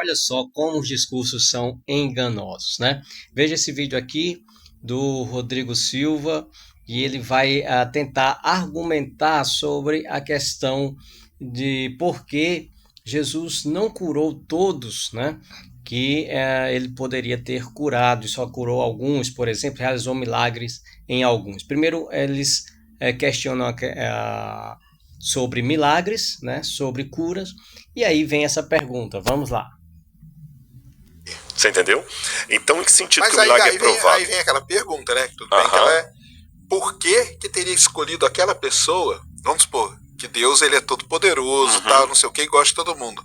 olha só como os discursos são enganosos, né? Veja esse vídeo aqui do Rodrigo Silva e ele vai tentar argumentar sobre a questão de por que Jesus não curou todos, né? Que ele poderia ter curado e só curou alguns, por exemplo, realizou milagres em alguns. Primeiro, eles questionam sobre milagres, né? Sobre curas, e aí vem essa pergunta. Vamos lá. Você entendeu? Então, em que sentido que o milagre é provado? Aí vem aquela pergunta, né? Tudo bem que ela é... Por que teria escolhido aquela pessoa? Vamos supor que Deus ele é todo poderoso, tal, não sei o que, e gosta de todo mundo.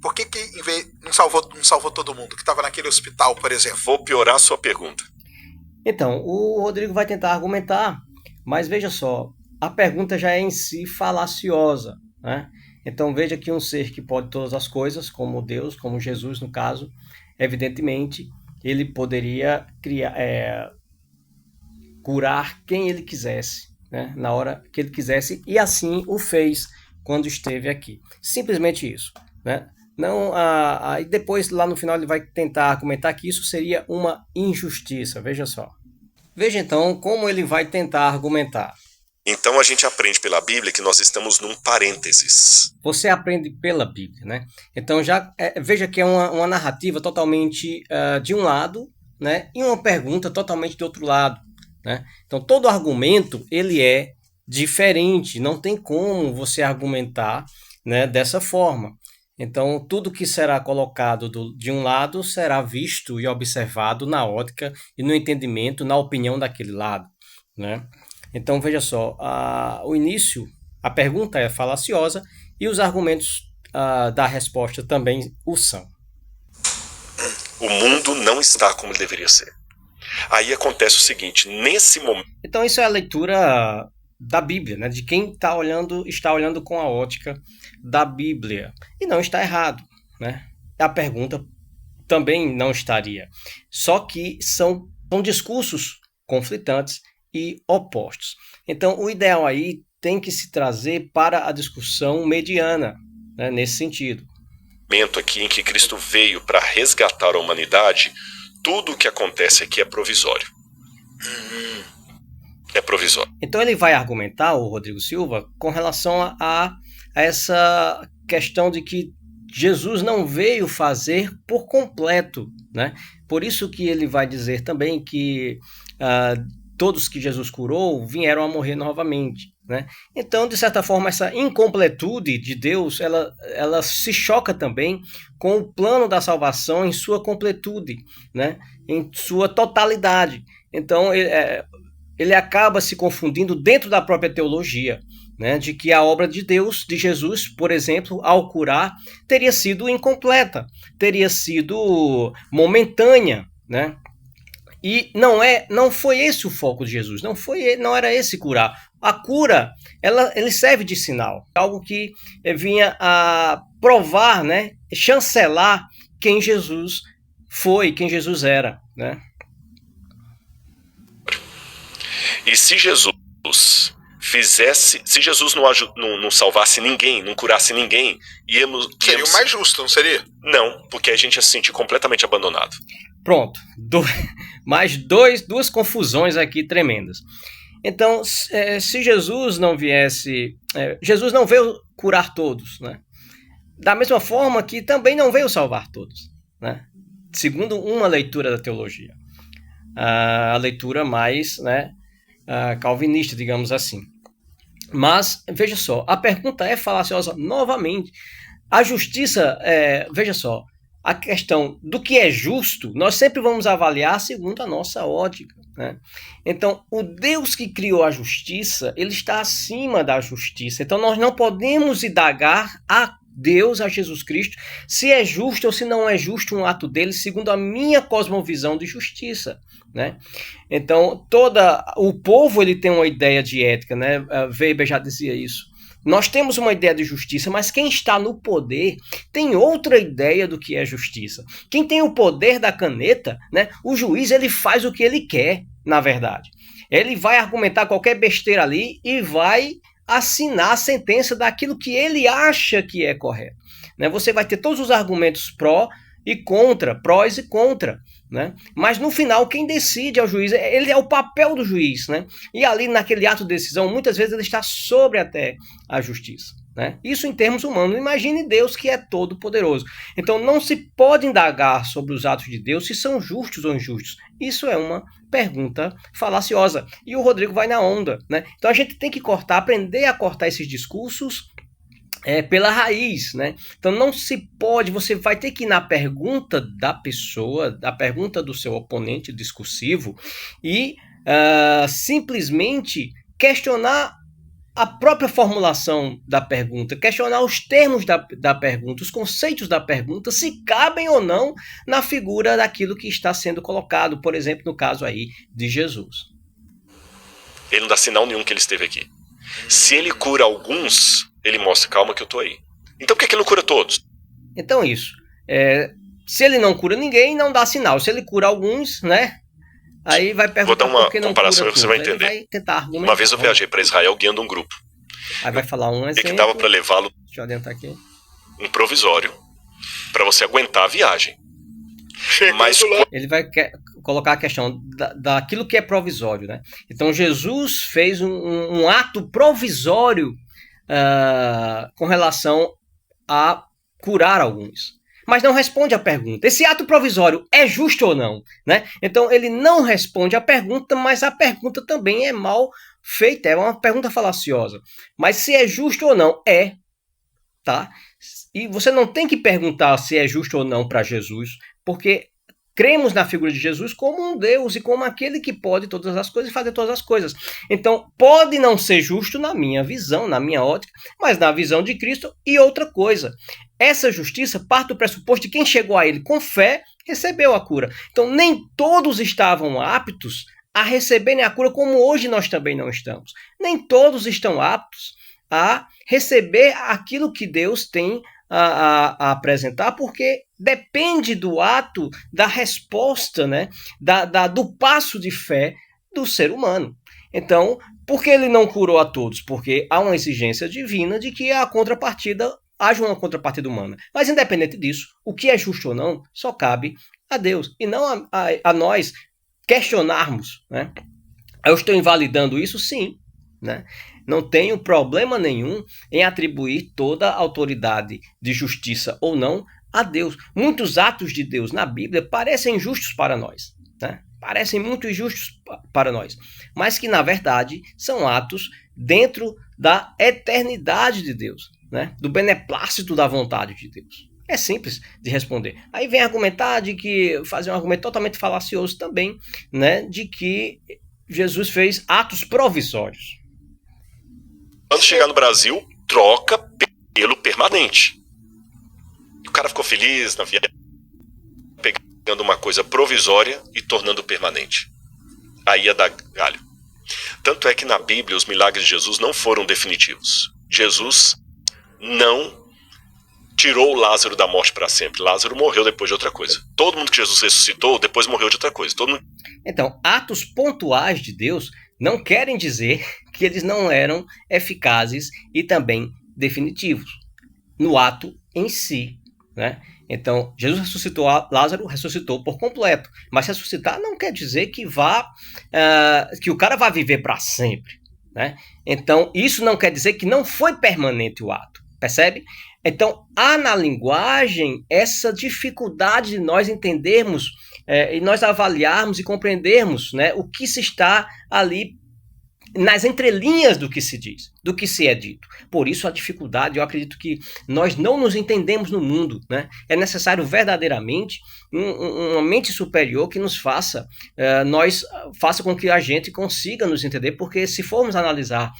Por que em vez, não salvou todo mundo que estava naquele hospital, por exemplo? Vou piorar a sua pergunta. Então, o Rodrigo vai tentar argumentar, mas veja só, a pergunta já é em si falaciosa, né? Então veja que um ser que pode todas as coisas, como Deus, como Jesus no caso, evidentemente, ele poderia curar quem ele quisesse, né? Na hora que ele quisesse, e assim o fez quando esteve aqui. Simplesmente isso, né? Não, e depois, lá no final, ele vai tentar argumentar que isso seria uma injustiça. Veja só. Veja, então, como ele vai tentar argumentar. Então, a gente aprende pela Bíblia que nós estamos num parênteses. Você aprende pela Bíblia, né? Então, veja que é uma narrativa totalmente de um lado, né? E uma pergunta totalmente do outro lado, né? Então, todo argumento, ele é diferente. Não tem como você argumentar, né, dessa forma. Então, tudo que será colocado de um lado será visto e observado na ótica e no entendimento, na opinião daquele lado, né? Então, veja só, o início, a pergunta é falaciosa e os argumentos da resposta também o são. O mundo não está como ele deveria ser. Aí acontece o seguinte, nesse momento... Então, isso é a leitura da Bíblia, né? De quem está olhando com a ótica da Bíblia. E não está errado, né? A pergunta também não estaria. Só que são discursos conflitantes e opostos. Então, o ideal aí tem que se trazer para a discussão mediana, né? Nesse sentido. Momento aqui em que Cristo veio para resgatar a humanidade, tudo o que acontece aqui é provisório. É provisório. Então ele vai argumentar, o Rodrigo Silva, com relação a essa questão de que Jesus não veio fazer por completo, né? Por isso que ele vai dizer também que todos que Jesus curou vieram a morrer novamente, né? Então, de certa forma, essa incompletude de Deus, ela se choca também com o plano da salvação em sua completude, né? Em sua totalidade. Então, ele acaba se confundindo dentro da própria teologia, né, de que a obra de Deus, de Jesus, por exemplo, ao curar, teria sido incompleta, teria sido momentânea, né? E não foi esse o foco de Jesus, não era esse curar. A cura, ele serve de sinal, algo que vinha a provar, né, chancelar quem Jesus foi, quem Jesus era, né? E se Jesus não salvasse ninguém, não curasse ninguém, seria o mais justo, não seria? Não, porque a gente ia se sentir completamente abandonado. Pronto, mais duas confusões aqui tremendas. Então, se Jesus não viesse, Jesus não veio curar todos, né? Da mesma forma que também não veio salvar todos, né? Segundo uma leitura da teologia, a leitura mais, né, calvinista, digamos assim. Mas, veja só, a pergunta é falaciosa novamente. A justiça, veja só, a questão do que é justo, nós sempre vamos avaliar segundo a nossa ótica, né? Então, o Deus que criou a justiça, ele está acima da justiça. Então, nós não podemos indagar a Deus, a Jesus Cristo, se é justo ou se não é justo um ato dele, segundo a minha cosmovisão de justiça, né? Então, o povo ele tem uma ideia de ética, né? Weber já dizia isso. Nós temos uma ideia de justiça, mas quem está no poder tem outra ideia do que é justiça. Quem tem o poder da caneta, né? O juiz ele faz o que ele quer, na verdade. Ele vai argumentar qualquer besteira ali e vai assinar a sentença daquilo que ele acha que é correto, né? Você vai ter todos os argumentos pró e contra, prós e contra, né? Mas no final quem decide é o juiz, ele é o papel do juiz, né? E ali naquele ato de decisão, muitas vezes ele está sobre até a justiça, né? Isso em termos humanos. Imagine Deus, que é todo poderoso. Então não se pode indagar sobre os atos de Deus se são justos ou injustos. Isso é uma pergunta falaciosa. E o Rodrigo vai na onda, né? Então a gente tem que aprender a cortar esses discursos pela raiz, né? Então não se pode, você vai ter que ir na pergunta da pessoa, da pergunta do seu oponente discursivo e simplesmente questionar a própria formulação da pergunta, questionar os termos da pergunta, os conceitos da pergunta, se cabem ou não na figura daquilo que está sendo colocado, por exemplo, no caso aí de Jesus. Ele não dá sinal nenhum que ele esteve aqui. Se ele cura alguns, ele mostra, calma que eu tô aí. Então por que ele não cura todos? Então isso. Se ele não cura ninguém, não dá sinal. Se ele cura alguns, né? Aí vai perguntar por que não cura comparação que você vai entender. Vai tentar argumentar. Uma vez eu viajei para Israel guiando um grupo. Aí vai falar um exemplo. E que dava para levá-lo. Deixa eu adiantar aqui. Um provisório. Para você aguentar a viagem. Mas ele vai colocar a questão daquilo que é provisório, né? Então Jesus fez um ato provisório com relação a curar alguns, mas não responde à pergunta. Esse ato provisório é justo ou não, né? Então ele não responde à pergunta, mas a pergunta também é mal feita, é uma pergunta falaciosa. Mas se é justo ou não, tá? E você não tem que perguntar se é justo ou não para Jesus, porque cremos na figura de Jesus como um Deus e como aquele que pode todas as coisas e fazer todas as coisas. Então, pode não ser justo na minha visão, na minha ótica, mas na visão de Cristo. E outra coisa, essa justiça parte do pressuposto de quem chegou a ele com fé, recebeu a cura. Então, nem todos estavam aptos a receberem a cura, como hoje nós também não estamos. Nem todos estão aptos a receber aquilo que Deus tem a apresentar, porque depende do ato, da resposta, né, do passo de fé do ser humano. Então, por que ele não curou a todos? Porque há uma exigência divina de que haja uma contrapartida humana. Mas independente disso, o que é justo ou não, só cabe a Deus, e não a nós questionarmos, né? Eu estou invalidando isso? Sim, né? Não tenho problema nenhum em atribuir toda a autoridade de justiça ou não a Deus. Muitos atos de Deus na Bíblia parecem injustos para nós, né? Parecem muito injustos para nós, mas que na verdade são atos dentro da eternidade de Deus, né? Do beneplácito da vontade de Deus. É simples de responder. Aí vem argumentar fazer um argumento totalmente falacioso também, né? De que Jesus fez atos provisórios. Quando chegar no Brasil, troca pelo permanente. O cara ficou feliz na viagem, pegando uma coisa provisória e tornando permanente. Aí ia dar galho. Tanto é que na Bíblia os milagres de Jesus não foram definitivos. Jesus não tirou Lázaro da morte para sempre. Lázaro morreu depois de outra coisa. Todo mundo que Jesus ressuscitou depois morreu de outra coisa. Então, atos pontuais de Deus não querem dizer que eles não eram eficazes e também definitivos no ato em si, né? Então, Jesus ressuscitou Lázaro, ressuscitou por completo. Mas ressuscitar não quer dizer que que o cara vai viver para sempre, né? Então, isso não quer dizer que não foi permanente o ato, percebe? Então, há na linguagem essa dificuldade de nós entendermos e nós avaliarmos e compreendermos, né, o que se está ali nas entrelinhas do que se diz, do que se é dito. Por isso a dificuldade, eu acredito que nós não nos entendemos no mundo, né? É necessário verdadeiramente uma mente superior que nos faça com que a gente consiga nos entender, porque se formos analisar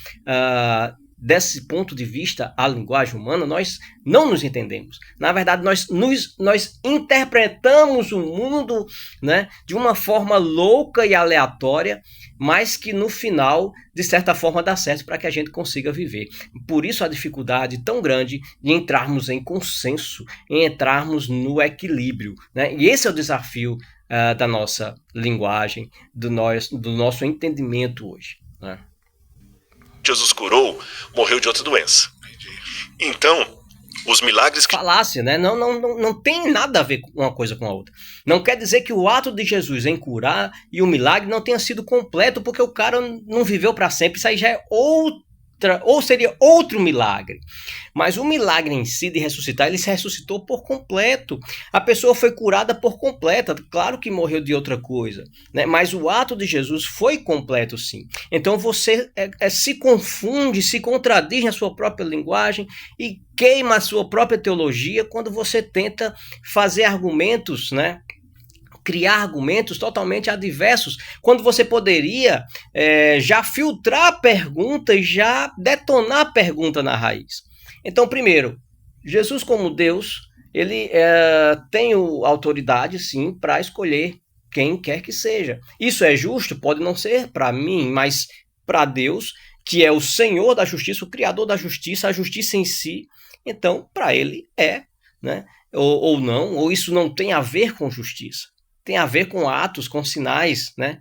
desse ponto de vista a linguagem humana, nós não nos entendemos. Na verdade, nós interpretamos o mundo, né, de uma forma louca e aleatória, mas que no final, de certa forma, dá certo para que a gente consiga viver. Por isso a dificuldade tão grande de entrarmos em consenso, em entrarmos no equilíbrio, né? E esse é o desafio da nossa linguagem, do nosso entendimento hoje, né? Jesus curou, morreu de outra doença. Então, Os milagres que... falácia, né? Não tem nada a ver uma coisa com a outra. Não quer dizer que o ato de Jesus em curar e o milagre não tenha sido completo, porque o cara não viveu para sempre. Isso aí já é ou seria outro milagre. Mas o milagre em si de ressuscitar, ele se ressuscitou por completo. A pessoa foi curada por completa. Claro que morreu de outra coisa, né? Mas o ato de Jesus foi completo, sim. Então você se confunde, se contradiz na sua própria linguagem e queima a sua própria teologia quando você tenta fazer argumentos, né? Criar argumentos totalmente adversos, quando você poderia já filtrar a pergunta e já detonar a pergunta na raiz. Então, primeiro, Jesus como Deus, ele tem autoridade, sim, para escolher quem quer que seja. Isso é justo? Pode não ser para mim, mas para Deus, que é o Senhor da justiça, o Criador da justiça, a justiça em si, então, para ele né? Ou não, ou isso não tem a ver com justiça. Tem a ver com atos, com sinais, né?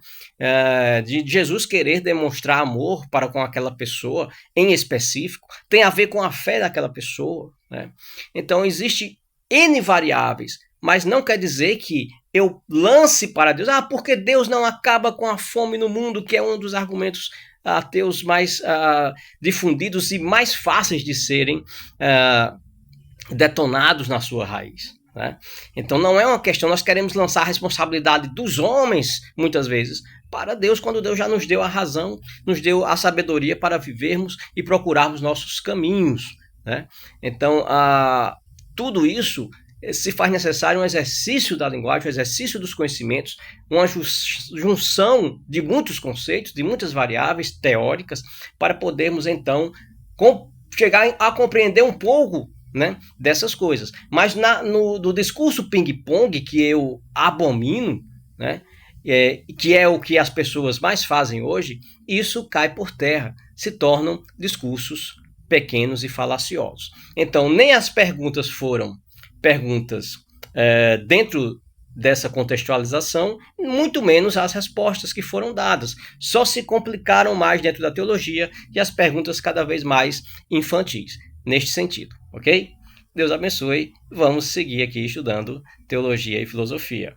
De Jesus querer demonstrar amor para com aquela pessoa em específico, tem a ver com a fé daquela pessoa, né? Então, existe N variáveis, mas não quer dizer que eu lance para Deus, porque Deus não acaba com a fome no mundo, que é um dos argumentos ateus mais difundidos e mais fáceis de serem detonados na sua raiz. Né? Então não é uma questão, nós queremos lançar a responsabilidade dos homens, muitas vezes, para Deus, quando Deus já nos deu a razão, nos deu a sabedoria para vivermos e procurarmos nossos caminhos. Né? Então, tudo isso se faz necessário um exercício da linguagem, um exercício dos conhecimentos, uma junção de muitos conceitos, de muitas variáveis teóricas, para podermos, então, chegar a compreender um pouco, né, dessas coisas. Mas no discurso ping-pong, que eu abomino, né, que é o que as pessoas mais fazem hoje, isso cai por terra, se tornam discursos pequenos e falaciosos. Então, nem as perguntas foram perguntas dentro dessa contextualização, muito menos as respostas que foram dadas. Só se complicaram mais dentro da teologia e as perguntas cada vez mais infantis, neste sentido, ok? Deus abençoe. Vamos seguir aqui estudando teologia e filosofia.